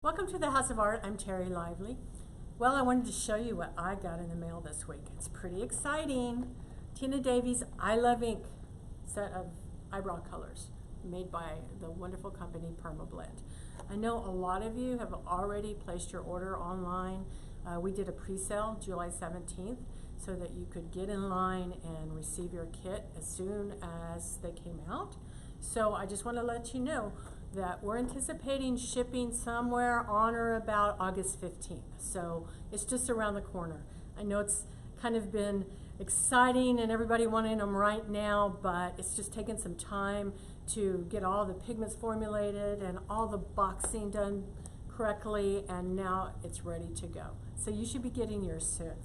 Welcome to the House of Art. I'm Terry Lively. Well, I wanted to show you what I got in the mail this week. It's pretty exciting. Tina Davies I Love Ink set of eyebrow colors made by the wonderful company Perma. I know a lot of you have already placed your order online. We did a pre-sale July 17th so that you could get in line and receive your kit as soon as they came out. So I just want to let you know that we're anticipating shipping somewhere on or about August 15th. So it's just around the corner. I know it's kind of been exciting and everybody wanting them right now, but it's just taken some time to get all the pigments formulated and all the boxing done correctly, and now it's ready to go. So you should be getting yours soon.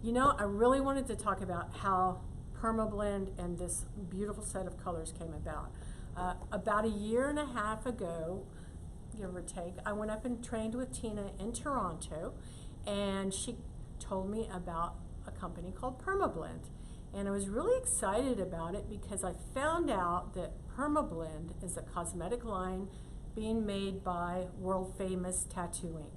You know, I really wanted to talk about how Perma and this beautiful set of colors came about. About a year and a half ago, give or take, I went up and trained with Tina in Toronto, and she told me about a company called Perma. And I was really excited about it because I found out that Perma is a cosmetic line being made by world famous tattoo ink.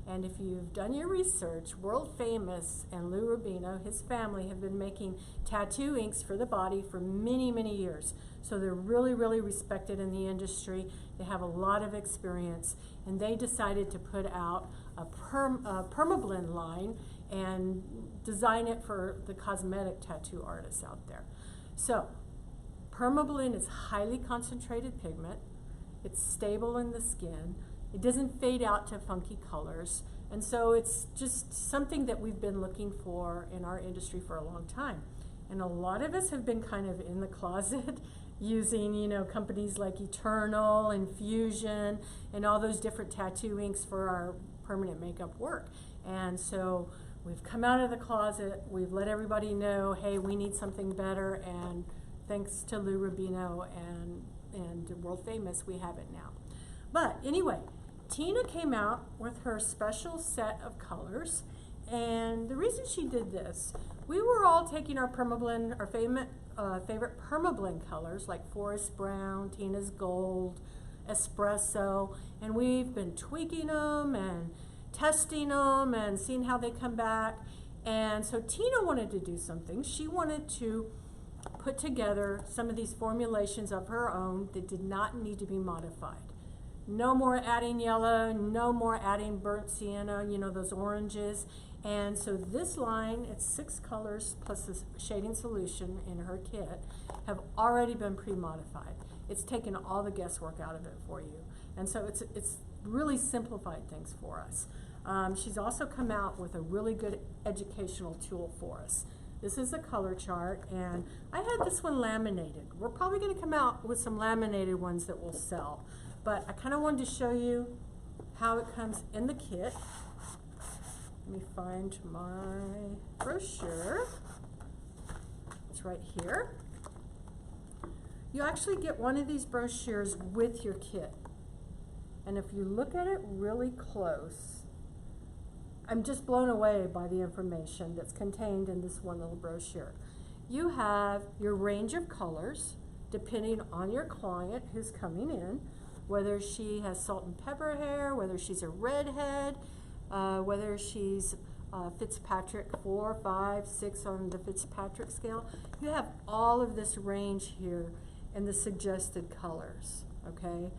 And if you've done your research, world famous and Lou Rubino, his family, have been making tattoo inks for the body for many, many years. So they're really, really respected in the industry. They have a lot of experience, and they decided to put out a Perma line and design it for the cosmetic tattoo artists out there. So Perma is highly concentrated pigment. It's stable in the skin. It doesn't fade out to funky colors. And so it's just something that we've been looking for in our industry for a long time. And a lot of us have been kind of in the closet using, you know, companies like Eternal and Fusion and all those different tattoo inks for our permanent makeup work. And so we've come out of the closet, we've let everybody know, hey, we need something better, and thanks to Lou Rubino and world famous, we have it now. But anyway, Tina came out with her special set of colors, and the reason she did this, we were all taking our Perma, our favorite Perma colors like Forest Brown, Tina's Gold, Espresso, and we've been tweaking them and testing them and seeing how they come back. And so Tina wanted to do something. She wanted to put together some of these formulations of her own that did not need to be modified. No more adding yellow, no more adding burnt sienna, you know, those oranges. And so this line, it's 6 colors plus this shading solution in her kit, have already been pre-modified. It's taken all the guesswork out of it for you. And so it's really simplified things for us. She's also come out with a really good educational tool for us. This is a color chart, and I had this one laminated. We're probably going to come out with some laminated ones that will sell. But I kind of wanted to show you how it comes in the kit. Let me find my brochure. It's right here. You actually get one of these brochures with your kit. And if you look at it really close, I'm just blown away by the information that's contained in this one little brochure. You have your range of colors depending on your client who's coming in, whether she has salt and pepper hair, whether she's a redhead, whether she's Fitzpatrick 4, 5, 6 on the Fitzpatrick scale. You have all of this range here in the suggested colors, okay?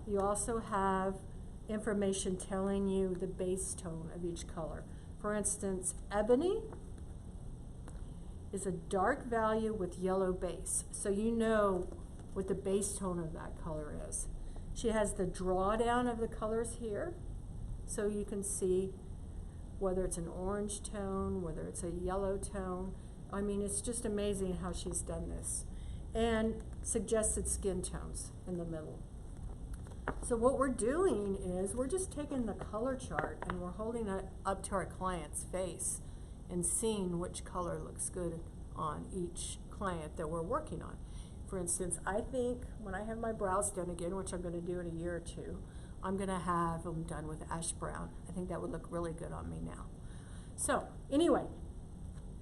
You also have information telling you the base tone of each color. For instance, ebony is a dark value with yellow base, so you know what the base tone of that color is. She has the drawdown of the colors here, so you can see whether it's an orange tone, whether it's a yellow tone. I mean, it's just amazing how she's done this. And suggested skin tones in the middle. So what we're doing is we're just taking the color chart and we're holding it up to our client's face and seeing which color looks good on each client that we're working on. For instance, I think when I have my brows done again, which I'm going to do in a year or two, I'm going to have them done with ash brown. I think that would look really good on me now. So anyway,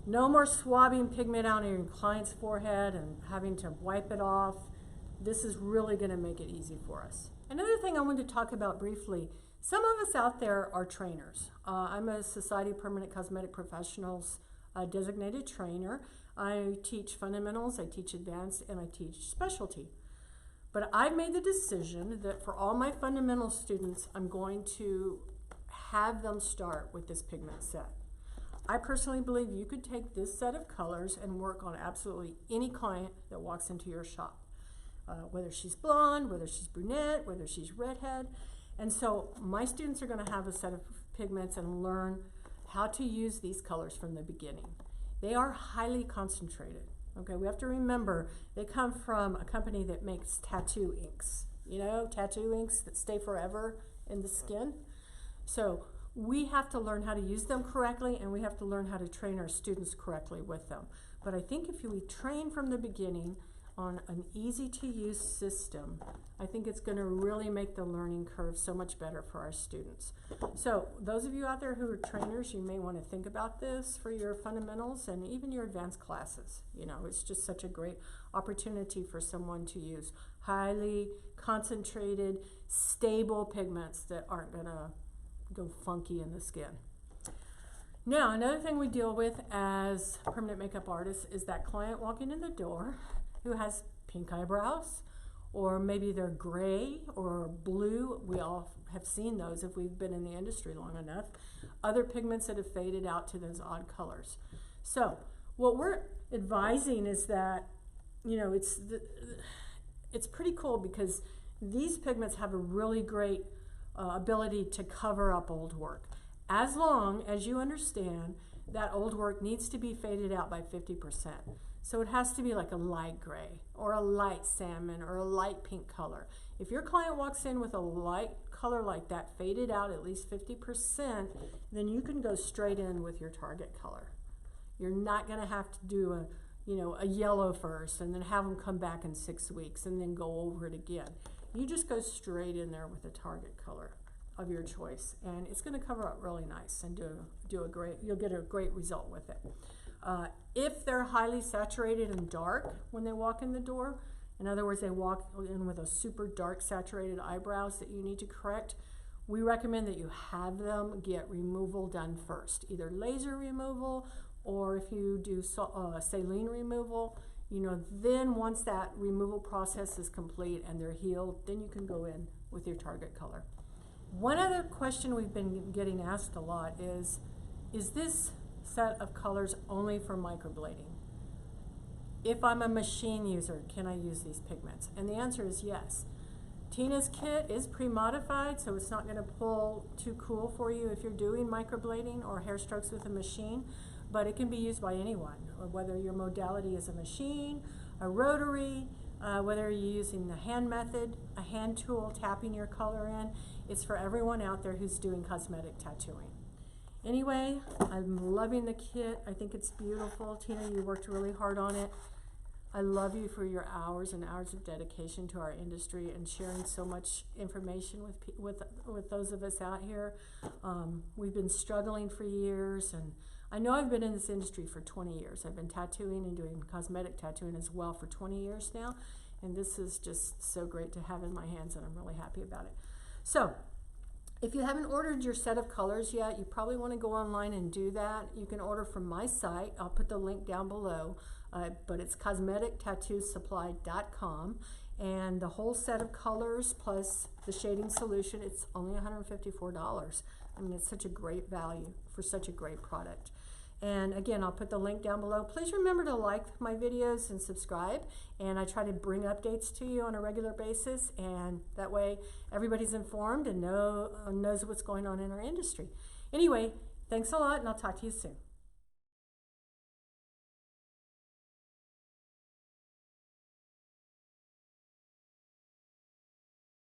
no more swabbing pigment out on your client's forehead and having to wipe it off. This is really going to make it easy for us. Another thing I wanted to talk about briefly Some of us out there are trainers. I'm a Society of Permanent Cosmetic Professionals designated trainer. I teach fundamentals, I teach advanced, and I teach specialty. But I've made the decision that for all my fundamental students, I'm going to have them start with this pigment set. I personally believe you could take this set of colors and work on absolutely any client that walks into your shop, whether she's blonde, whether she's brunette, whether she's redhead. And so my students are going to have a set of pigments and learn how to use these colors from the beginning. They are highly concentrated. Okay, we have to remember they come from a company that makes tattoo inks. You know, tattoo inks that stay forever in the skin. So we have to learn how to use them correctly, and we have to learn how to train our students correctly with them. But I think if we train from the beginning on an easy to use system, I think it's going to really make the learning curve so much better for our students. So those of you out there who are trainers, you may want to think about this for your fundamentals and even your advanced classes. You know, it's just such a great opportunity for someone to use highly concentrated, stable pigments that aren't going to go funky in the skin. Now, another thing we deal with as permanent makeup artists is that client walking in the door who has pink eyebrows, or maybe they're gray or blue. We all have seen those if we've been in the industry long enough. Other pigments that have faded out to those odd colors. So what we're advising is that, you know, it's pretty cool because these pigments have a really great ability to cover up old work, as long as you understand that old work needs to be faded out by 50%. So it has to be like a light gray or a light salmon or a light pink color. If your client walks in with a light color like that, faded out at least 50%, then you can go straight in with your target color. You're not going to have to do a yellow first and then have them come back in 6 weeks and then go over it again. You just go straight in there with a target color of your choice, and it's going to cover up really nice and you'll get a great result with it. If they're highly saturated and dark when they walk in the door, in other words, they walk in with a super dark saturated eyebrows that you need to correct, we recommend that you have them get removal done first, either laser removal, or if you do saline removal, you know, then once that removal process is complete and they're healed, then you can go in with your target color. One other question we've been getting asked a lot is this set of colors only for microblading? If I'm a machine user, can I use these pigments? And the answer is yes. Tina's kit is pre-modified, so it's not going to pull too cool for you if you're doing microblading or hair strokes with a machine, but it can be used by anyone, whether your modality is a machine, a rotary, whether you're using the hand method, a hand tool, tapping your color in. It's for everyone out there who's doing cosmetic tattooing. Anyway, I'm loving the kit. I think it's beautiful. Tina, you worked really hard on it. I love you for your hours and hours of dedication to our industry and sharing so much information with those of us out here. We've been struggling for years, and I know I've been in this industry for 20 years. I've been tattooing and doing cosmetic tattooing as well for 20 years now, and this is just so great to have in my hands, and I'm really happy about it. So, if you haven't ordered your set of colors yet, you probably want to go online and do that. You can order from my site. I'll put the link down below, but it's cosmetictattoosupply.com, and the whole set of colors plus the shading solution, it's only $154. I mean, it's such a great value for such a great product. And again, I'll put the link down below. Please remember to like my videos and subscribe. And I try to bring updates to you on a regular basis. And that way everybody's informed and knows what's going on in our industry. Anyway, thanks a lot, and I'll talk to you soon.